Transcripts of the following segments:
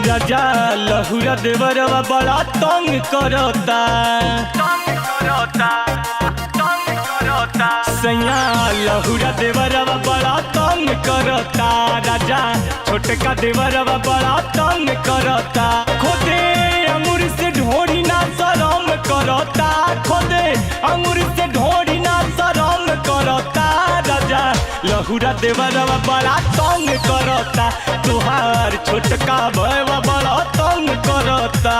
राजा लहुरा देवरवा बड़ा तंग करता सैया लहुरा देवरवा बड़ा तंग करता राजा छोटका देवरवा बड़ा तंग करता खोदे अंगूर से ढोरी ना शरम करता खोदे अंगूर से ढोरी ना शरम करता राजा लहुरा देवरवा बड़ा तंग करता तुहार छोटका भैया बड़ा तंग करता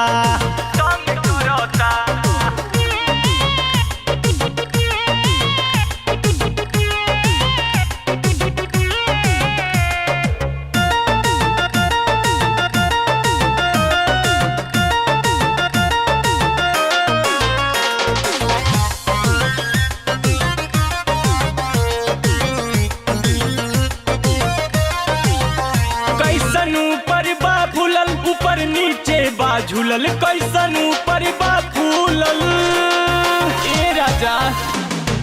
कैसन ऊपर बा फूलल ऊपर नीचे बा झूलल कैसन ऊपर बा फूलल ए राजा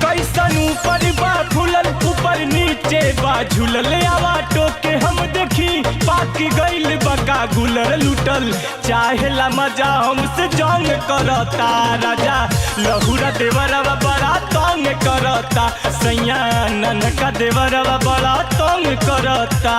कैसन ऊपर बा फूलल ऊपर नीचे बा झूलल आवा टोके हम देखी पाक गइल बका गुलर लुटल चाहेला मजा हमसे जंग करता राजा लहुरा देवरवा बड़ा तंग करता सैया ननका देवरवा बड़ा तंग करता।